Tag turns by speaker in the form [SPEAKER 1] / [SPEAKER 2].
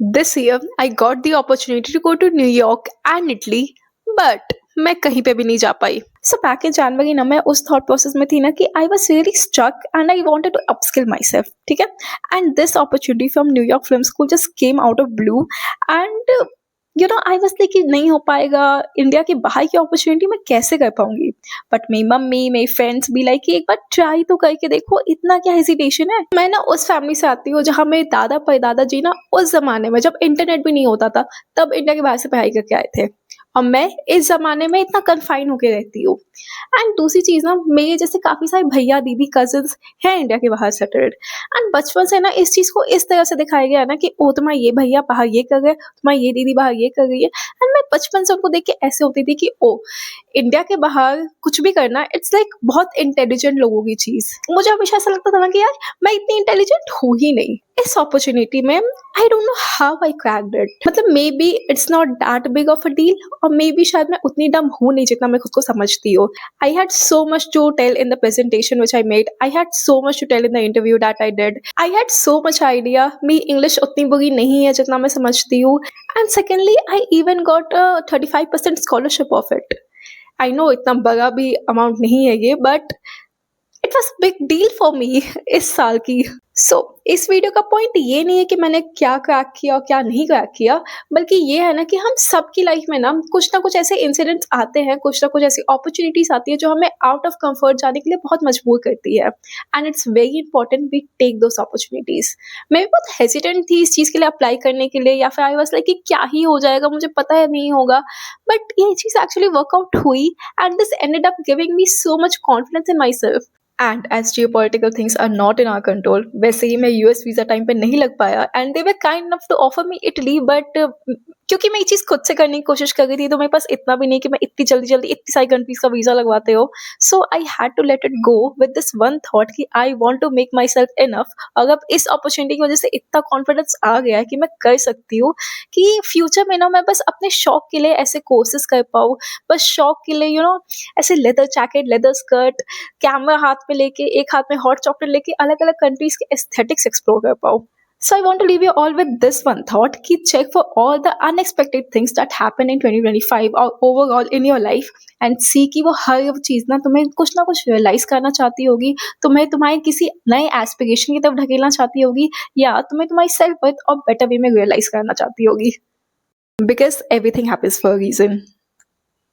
[SPEAKER 1] This year, I got the opportunity to go to New York and Italy, but मैं कहीं पे भी नहीं जा पाई. So back in January ना मैं उस thought process में थी ना कि I was really stuck and I wanted to upskill myself. ठीक है? And this opportunity from New York Film School just came out of blue and I was like कि नहीं हो पाएगा, इंडिया के बाहर की अपॉर्चुनिटी मैं कैसे कर पाऊंगी. बट मेरी मम्मी, मेरी फ्रेंड्स भी लाइक कि एक बार ट्राई तो करके देखो, इतना क्या हेजिटेशन है. मैं ना उस फैमिली से आती हूँ जहाँ मेरे दादा परदादा जी ना उस जमाने में जब इंटरनेट भी नहीं होता था तब इंडिया के बाहर से पढ़ाई करके आए थे, और मैं इस जमाने में इतना कन्फाइन होके रहती हूँ. एंड दूसरी चीज़ ना, मेरे जैसे काफ़ी सारे भैया दीदी कजन्स हैं इंडिया के बाहर सेटल्ड, एंड बचपन से ना इस चीज़ को इस तरह से दिखाया गया है ना कि ओ तुम्हारा ये भैया बाहर ये कर रहे, तुम्हारी ये दीदी बाहर ये कर रही है. एंड मैं बचपन से उनको देख के ऐसे होती थी कि ओ इंडिया के बाहर कुछ भी करना इट्स लाइक बहुत इंटेलिजेंट लोगों की चीज़. मुझे हमेशा ऐसा लगता था ना कि यार मैं इतनी इंटेलिजेंट हूँ ही नहीं. इस अपॉर्चुनिटी में I don't know how I cracked it. मतलब maybe it's not that big of a deal, और मे बी शायद मैं उतनी डम हूँ नहीं जितना मैं खुद को समझती हूँ. I had so much to tell in the presentation which I made. I had so much to tell in the interview that I did. I had so much idea. मेरी इंग्लिश उतनी बुरी नहीं है जितना मैं समझती हूँ. And secondly I even got 35% scholarship of it. I know इतना बड़ा भी अमाउंट नहीं है ये, but it was big deal for me इस साल की. सो इस वीडियो का पॉइंट ये नहीं है कि मैंने क्या क्रैक किया और क्या नहीं क्रैक किया, बल्कि ये है ना कि हम सबकी लाइफ में ना कुछ ऐसे इंसिडेंट्स आते हैं, कुछ ना कुछ ऐसी अपॉर्चुनिटीज आती है जो हमें आउट ऑफ कंफर्ट जाने के लिए बहुत मजबूर करती है. And it's very important we take those opportunities. मैं भी बहुत हेजिटेंट थी इस चीज़ के लिए अप्लाई करने के लिए, या फिर आई वाज लाइक कि क्या ही हो जाएगा, मुझे पता है नहीं होगा. बट ये चीज़ एक्चुअली वर्कआउट हुई and this ended up giving me so much confidence in myself. And as geopolitical things are not in our control, वैसे ही मैं यूएस वीजा टाइम पे नहीं लग पाया and they were kind enough to offer me Italy, but क्योंकि मैं ये चीज़ खुद से करने की कोशिश कर रही थी तो मेरे पास इतना भी नहीं कि मैं इतनी जल्दी इतनी सारी कंट्रीज का वीजा लगवाते हो. So I had to let it go with this one thought कि I want to make myself enough. और अब इस अपॉर्चुनिटी की वजह से इतना कॉन्फिडेंस आ गया है कि मैं कर सकती हूँ कि फ्यूचर में ना मैं बस अपने शौक के लिए ऐसे कोर्सेज कर पाऊँ, बस शौक के लिए ऐसे leather jacket, leather skirt, camera हाथ में लेके, एक हाथ में हॉट चॉकलेट लेके अलग अलग कंट्रीज के एस्थेटिक्स एक्सप्लोर कर पाऊँ. So I want to leave you all with this one thought कि check for all the unexpected things that happen in 2025 or overall in your life and see कि वो हर चीज़ ना तुम्हें कुछ ना कुछ रियलाइज करना चाहती होगी, तुम्हें तुम्हारे किसी नए एस्पिरेशन की तरफ ढकेलना चाहती होगी, या तुम्हें तुम्हारी सेल्फ वर्थ और बेटर वे में रियलाइज करना चाहती होगी. Because everything happens for a reason.